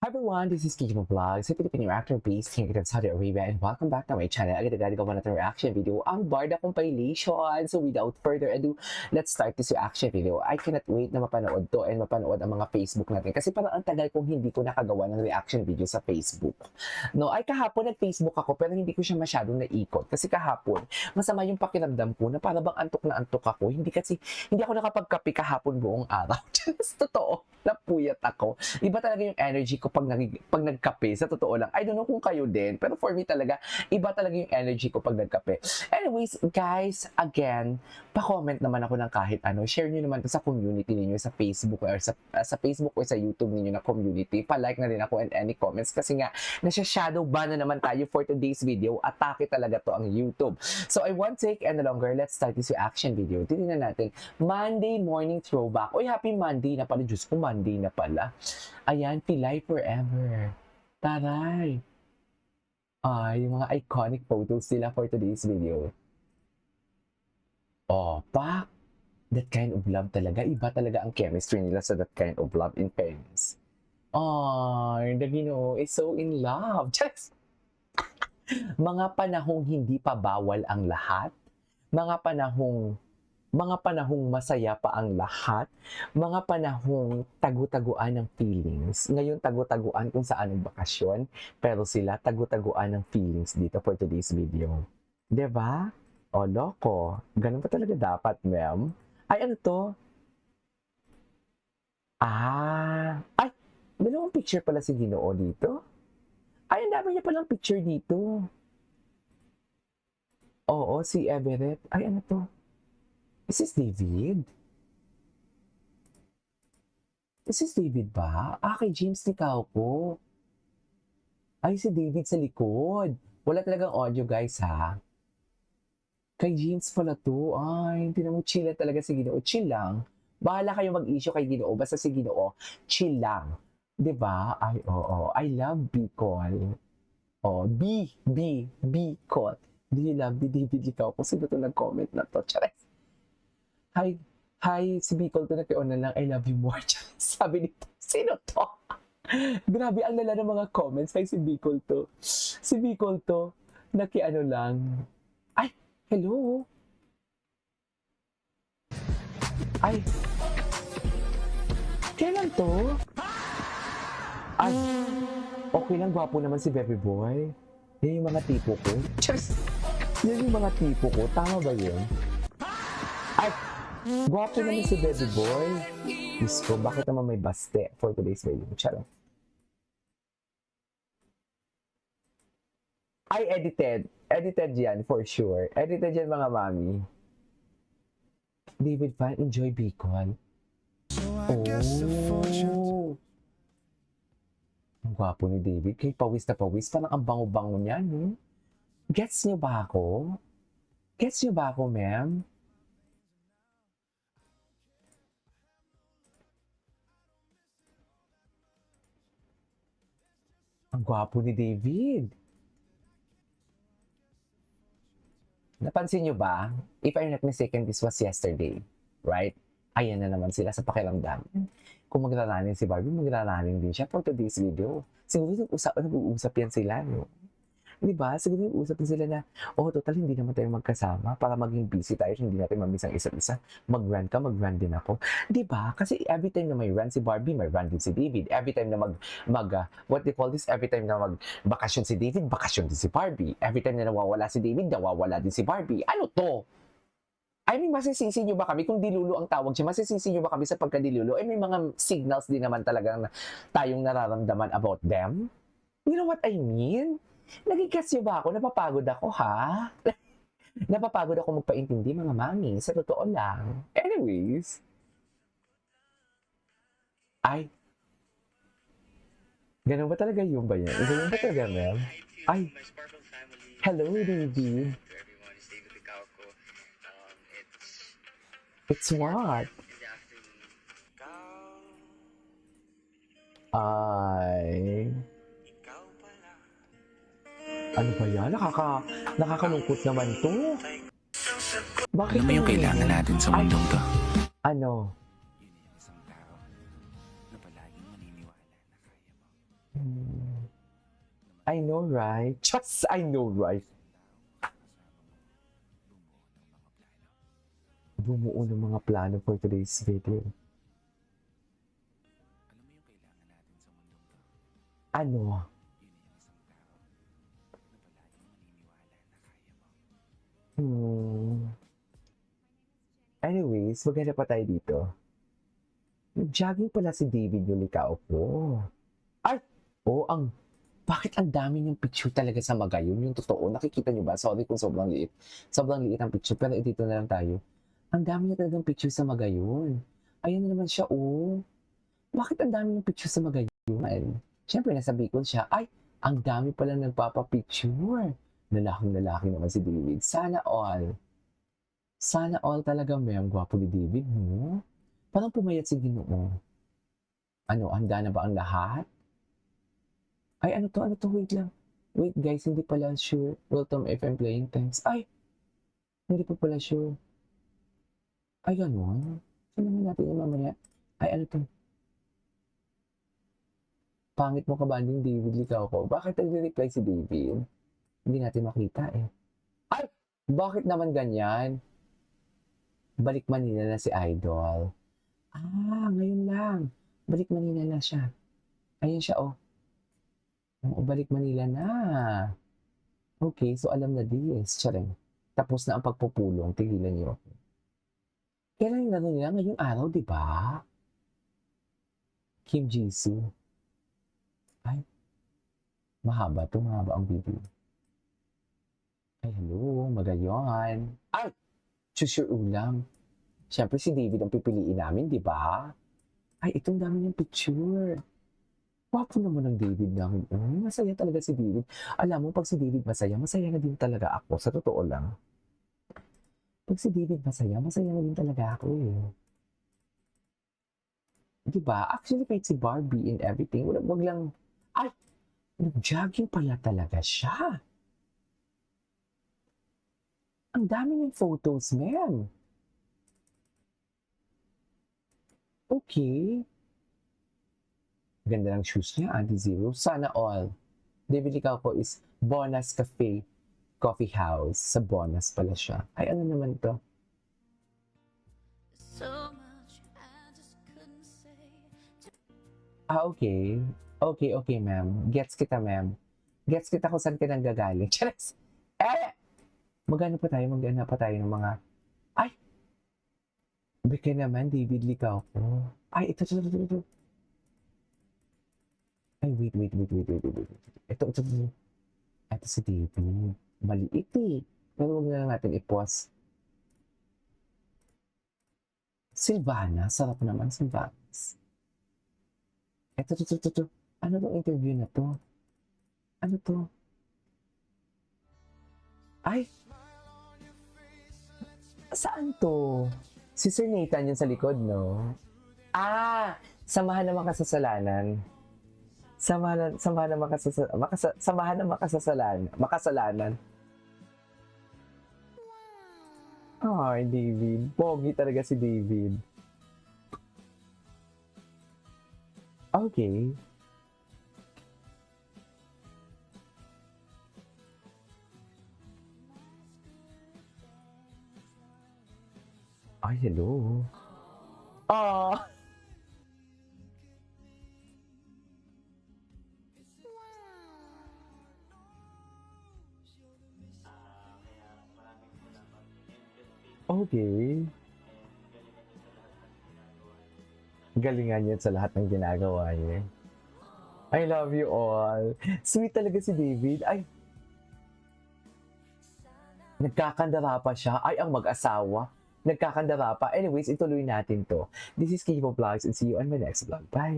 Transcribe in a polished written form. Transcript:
Hi everyone, this is Kijimo Vlogs, a Filipino actor based here in Saudi Arabia, and welcome back to my channel. Agad-agad gawa natin reaction video, ang Barda compilation. So without further ado, let's start this reaction video. I cannot wait na mapanood to and mapanood ang mga Facebook natin kasi parang ang tagal kong hindi ko nakagawa ng reaction video sa Facebook. No, ay kahapon nag-Facebook ako pero hindi ko siya masyadong naikot kasi kahapon masama yung pakiramdam ko na para bang antok na antok ako. Hindi ako nakapagkape kahapon buong araw. Just totoo, napuyat ako. Iba talaga yung energy ko pag nagkape, sa totoo lang. I don't know kung kayo din, pero for me talaga, iba talaga yung energy ko pag nagkape. Anyways, guys, again, pa-comment naman ako ng kahit ano. Share nyo naman to sa community ninyo, sa Facebook or sa Facebook or sa YouTube ninyo na community. Pa-like na rin ako and any comments kasi nga, nasa-shadow ban na naman tayo for today's video. Atake talaga to ang YouTube. So, I won't take any longer. Let's start this reaction video. Tingnan natin. Monday morning throwback. Oy, happy Monday na pala. Diyos ko, Monday na pala. Ayan, Pilay Forever. Taray. Yung mga iconic photos nila for today's video. Oh, pak. That kind of love talaga. Iba talaga ang chemistry nila sa that kind of love in fairness. The Ginoo is so in love. Just mga panahong hindi pa bawal ang lahat. Mga panahong masaya pa ang lahat, mga panahong tagu-taguan ng feelings. Ngayon, tagu-taguan kung saan ang bakasyon, pero sila tagu-taguan ng feelings dito for today's video. Diba? O, loko. Ganun pa talaga dapat, ma'am. Ay, ano to? Ay, dalawang picture pala si Ginoo dito. Ay, ang dami niya palang picture dito. Oo, si Everett. Ay, ano to? Is this David? Is this David ba? Kay James Nicauco. Ay, si David sa likod. Wala talagang audio, guys, ha? Kay James pala to. Ay, hindi na mo chill talaga si Ginoo. Chill lang. Bahala kayo mag-issue kay Ginoo. Basta si Ginoo, chill lang. Diba? Ay, oo. I love Bicol. Bicol. Do you love David Licauco? Sino to nag-comment na to? Chares. Hi, si Bicol to na lang, I love you more. Sabi nito, sino to? Grabe, ang lala ng mga comments. Hi, si Bicol to. Si Bicol to, nakiano lang. Ay, hello? Ay, kailan to? Ay, okay lang, gwapo naman si Baby Boy. Yan yung mga tipo ko. Just, yan yung mga tipo ko. Tama ba yun? Ay, gwapo naman si Baby Boy. Diyos ko, bakit naman may baste for today's video? Charot. Ay, edited. Edited yan, for sure. Edited yan, mga mami. David fan, enjoy Bicol. Oh. Ang gwapo ni David. Kay pawis na pawis. Parang ang bango-bango niya, no? Gets niyo ba ako? Gets niyo ba ako, ma'am? Ang gwapo ni David. Napansin nyo ba? If I'm not mistaken, this was yesterday. Right? Ayan na naman sila sa pakiramdam. Kung magraraning si Barbie, magraraning din siya for today's video. Siguro nag-uusap yan sila, no? Diba? Siguro nag-uusap sila na, total, hindi naman tayo magkasama para maging busy tayo, hindi natin mamiss ang isa't isa. Mag-run ka, mag-run din ako. Diba? Kasi every time na may run si Barbie, may run din si David. Every time na what they call this, every time na mag-bakasyon si David, bakasyon din si Barbie. Every time na nawawala si David, nawawala din si Barbie. Ano to? I mean, masisisi nyo ba kami? Kung dilulo ang tawag siya, masisisi nyo ba kami sa pagkadilulo? May mga signals din naman talagang tayong nararamdaman about them. You know what I mean? Nagigets nyo ba ako? Napapagod ako, ha? Napapagod ako magpaintindi, mga mami. Sa totoo lang. Anyways. Ay. Ganun ba talaga yun ba yan? Ganun ba talaga, ma'am? Ay. Hello, David. It's what? Ay. Ano ba yan? Nakakalungkot naman to. Bakit Ano mo yung kailangan natin sa mundong to? Ano? Yun yung isang tao na palaging maniniwala na kaya mo. I know, right? Just I know, right? Bumuo ng mga plano for today's video. Ano? Anyways, maganda pa tayo dito. Nag-jogging pala si David yung likao ko. Ay! Oh, bakit ang dami niyang picture talaga sa Magayon? Yung totoo, nakikita niyo ba? Sorry kung sobrang liit. Sobrang liit ang picture, pero dito na lang tayo. Ang dami niya talagang picture sa Magayon. Ayan na naman siya, oh. Bakit ang dami ng picture sa Magayon? Siyempre, nasa Bicol siya. Ay, ang dami pala nagpapapicture. Lalaking lalaki naman si David. Sana all. Sana all talaga, ma'am. Gwapo ni David, no? Parang pumayat si Ginoo. Ano, handa na ba ang lahat? Ay, ano to? Wait lang. Wait, guys, hindi pala sure. Welcome if I'm playing, thanks. Ay, hindi pa pala sure. Ay, ganun. Tingnan natin yung mamaya. Ay, ano to? Pangit mo ka banding David, likaw ko. Bakit nagre-reply si David? Hindi natin makita eh. Ay! Bakit naman ganyan? Balik Manila na si Idol. Ah, ngayon lang. Balik Manila na siya. Ayun siya, oh. Oo, balik Manila na. Okay, so alam na this. Charing. Tapos na ang pagpupulong. Tigilan niyo ako. Kailan yung laro nila? Ngayong araw, di ba? Kim Jisoo. Ay, mahaba to. Mahaba ang video. Ay, hello. Magayon. Ay! Choose your ulam. Siyempre si David ang pipiliin namin, di ba? Ay, itong dami niyang picture. Wapo naman ang David namin. Masaya talaga si David. Alam mo, pag si David masaya, masaya na din talaga ako. Sa totoo lang. Pag si David masaya, masaya na din talaga ako eh. Di ba? Actually, kahit si Barbie and everything, wag lang, ay, nag-jogging pala talaga siya. Ang dami ng photos, ma'am. Okay. Ganda ng shoes niya, anti-zero. Sana all. David Licauco is Bonas Cafe Coffee House. Sa Bonas pala siya. Ay, ano naman to? Ah, okay. Okay, ma'am. Gets kita, ma'am. Gets kita kung saan ka nang gagaling. Charas! Eh! Magana pa tayo ng mga... Ay! Bika naman, David Licauco. Ay, ito. Ay, wait. Ito. Ito si David. Maliit eh. Pero huwag na lang natin i-pause. Silvana. Sarap naman, Silvana. Ito. Ano tong interview na to? Ano to? Ay! Saan to? Si Sir Nathan yun sa likod, no? Ah! Samahan ng makasasalanan. Samahan ng makasalanan. Ay, David. Pogi talaga si David. Okay. Ay, hello. Oh! Okay. Galingan niya sa lahat ng ginagawa niya. I love you all. Sweet talaga si David. Ay, nagkakandara pa siya. Ay, ang mag-asawa. Nagkakandara pa. Anyways, ituloy natin to. This is Kivo Vlogs and see you on my next vlog. Bye!